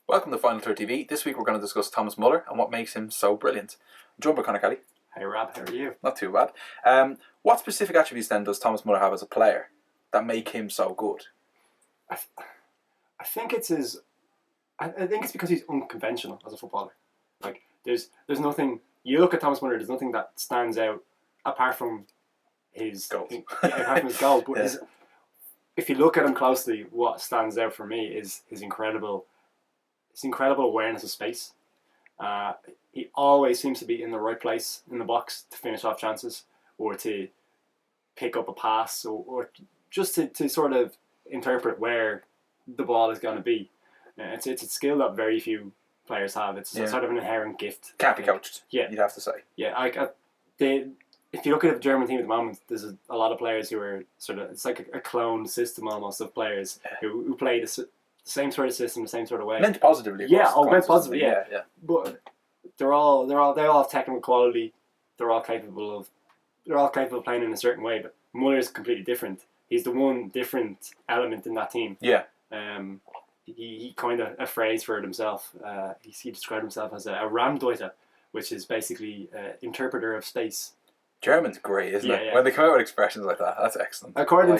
Welcome to Final Third TV. This week we're going to discuss Thomas Muller and what makes him so brilliant. I'm joined by Conor Kelly. Hey Rob, how are you? Not too bad. What specific attributes then does Thomas Muller have as a player that make him so good? I think it's his. I think it's because he's unconventional as a footballer. Like there's nothing. You look at Thomas Muller, there's nothing that stands out apart from his Goals. Apart from his goals. But Yeah. if you look at him closely, what stands out for me is his incredible awareness of space. He always seems to be in the right place in the box to finish off chances or to pick up a pass or just to sort of interpret where the ball is going to be. It's a skill that very few players have. It's sort of an inherent gift. Can't be coached. Yeah, you'd have to say. Yeah, if you look at the German team at the moment, there's a lot of players who are sort of, it's like a clone system almost of players who play the same sort of system, the same sort of way. Meant positively. Yeah, meant positively. Yeah. But they all have technical quality. They're all capable of playing in a certain way. But Muller is completely different. He's the one different element in that team. Yeah. He coined a phrase for it himself. He described himself as a Ramdeuter, which is basically interpreter of space. German's great, isn't it? Yeah. When they come out with expressions like that, that's excellent. According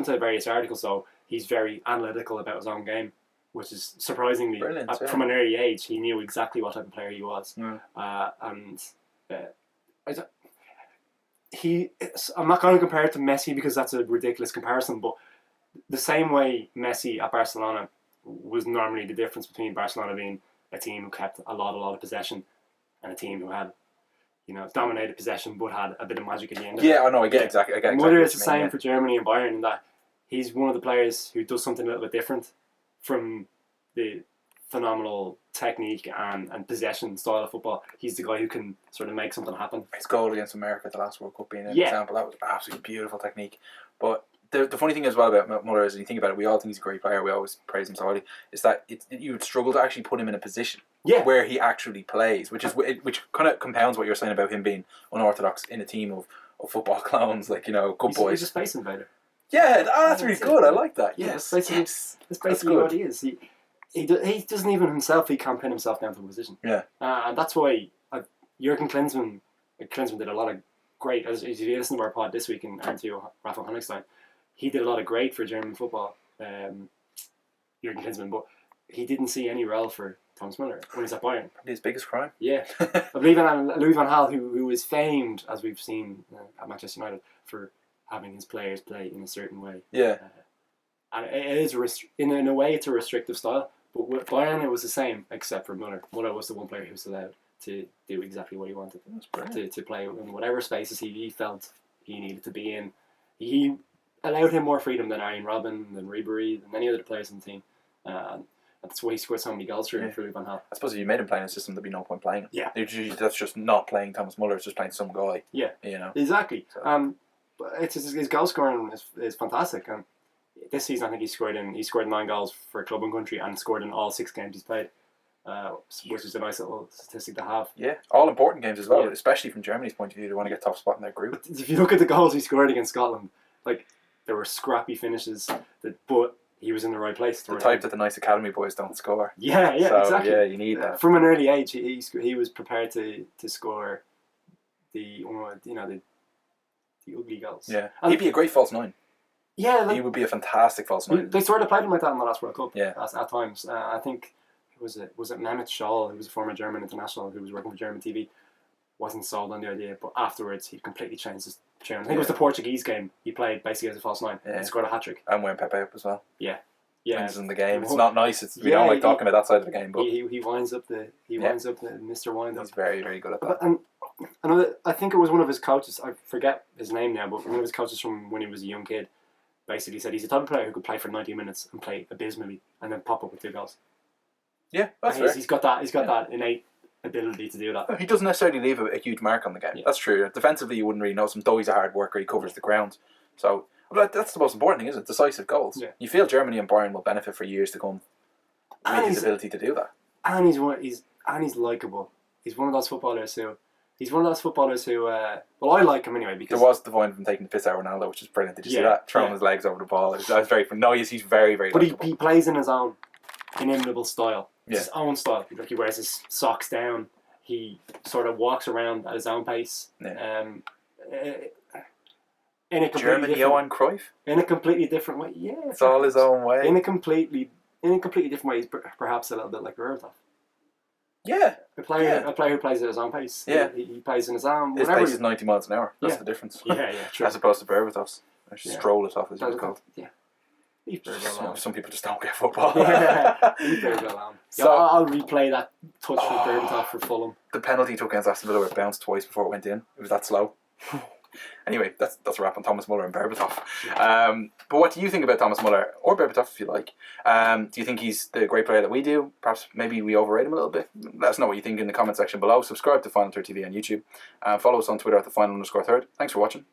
to various articles, though, he's very analytical about his own game, which is surprisingly from an early age. He knew exactly what type of player he was, I'm not going to compare it to Messi because that's a ridiculous comparison, but the same way Messi at Barcelona was normally the difference between Barcelona being a team who kept a lot of possession and a team who had, dominated possession but had a bit of magic at the end. Yeah, I know. I get exactly. Muller is the same for Germany and Bayern in that he's one of the players who does something a little bit different from the phenomenal technique and possession style of football. He's the guy who can sort of make something happen. His goal against America at the last World Cup being an example, that was absolutely beautiful technique. But the funny thing as well about Muller is, when you think about it, we all think he's a great player, we always praise him so highly, is that you would struggle to actually put him in a position where he actually plays, which kind of compounds what you're saying about him being unorthodox in a team of football clowns, like, good boys. He's a space invader. Yeah, that's really good. I like that. Yes, that's basically what he is. He doesn't even himself. He can't pin himself down to a position. Yeah, and that's why Jurgen Klinsmann did a lot of great. As you listen to our pod this week and to Rafa Honigstein, he did a lot of great for German football. Jurgen Klinsmann, but he didn't see any role for Thomas Muller when he's at Bayern. Probably his biggest crime. Yeah, Louis van Gaal, who is famed, as we've seen at Manchester United, for having his players play in a certain way. Yeah, and it is in a way it's a restrictive style. But with Bayern, it was the same, except for Muller. Muller was the one player who was allowed to do exactly what he wanted to play in whatever spaces he felt he needed to be in. He allowed him more freedom than Arjen Robben, than Ribery, than any other players in the team. That's why he scored so many goals for Louis van Gaal. I suppose if you made him play in a system, there'd be no point playing him. Yeah. That's just not playing Thomas Muller, it's just playing some guy. Yeah. Exactly. So. But his goal scoring is fantastic. And this season, I think he scored 9 goals for club and country and scored in all 6 games he's played, which is a nice little statistic to have. Yeah, all important games as well, especially from Germany's point of view. They want to get top spot in their group. But if you look at the goals he scored against Scotland, like, there were scrappy finishes, but he was in the right place. The type that the nice academy boys don't score. Yeah, so, exactly. Yeah, you need that. From an early age, he was prepared to score the ugly goals. Yeah, he'd be a great false 9. Yeah, he would be a fantastic false 9. They sort of played him like that in the last World Cup. Yeah, at times. I think was it Mehmet Scholl, who was a former German international who was working for German TV, wasn't sold on the idea, but afterwards he completely changed his tune. I think it was the Portuguese game. He played basically as a false 9 and scored a hat-trick. And when Pepe up as well. Yeah. Wins in the game. It's not nice. We don't like talking about that side of the game, but he winds up the Mr. Wind-up. He's very, very good at that. And I think it was one of his coaches. I forget his name now, but one of his coaches from when he was a young kid basically said he's the type of player who could play for 90 minutes and play abysmally and then pop up with 2 goals. Yeah, that's fair. He's got that innate ability to do that. He doesn't necessarily leave a huge mark on the game. Yeah. That's true. Defensively, you wouldn't really notice him, though he's a hard worker. He covers the ground. So, but that's the most important thing, isn't it? Decisive goals. Yeah. You feel Germany and Bayern will benefit for years to come with his ability to do that. And he's likeable. He's one of those footballers who He's one of those footballers who, well, I like him anyway because there was the point of him taking the piss out of Ronaldo, which is brilliant. Did you see that? Throwing his legs over the ball. That was very fun. No, he's very, very. But he plays in his own inimitable style. Yeah. His own style. Like he wears his socks down. He sort of walks around at his own pace. Yeah. In a German Johan Cruyff. In a completely different way. Yeah. It's all his own way. In a completely different way. He's perhaps a little bit like Berbatov. Yeah. A player who plays at his own pace. Yeah. He plays in his own. His pace is 90 miles an hour. That's the difference. Yeah, true. As opposed to Berbatov's. Or Stroll-Itoff, as it's called. Yeah. Leave Berbatov alone. Some people just don't get football. Leave Berbatov alone. So, I'll replay that touch from Berbatov for Fulham. The penalty he took against Aston Villa where it bounced twice before it went in. It was that slow. Anyway, that's a wrap on Thomas Muller and Berbatov. But what do you think about Thomas Muller, or Berbatov if you like? Do you think he's the great player that we do? Perhaps maybe we overrate him a little bit? Let us know what you think in the comment section below. Subscribe to Final Third TV on YouTube. Follow us on Twitter at @the Final_third. Thanks for watching.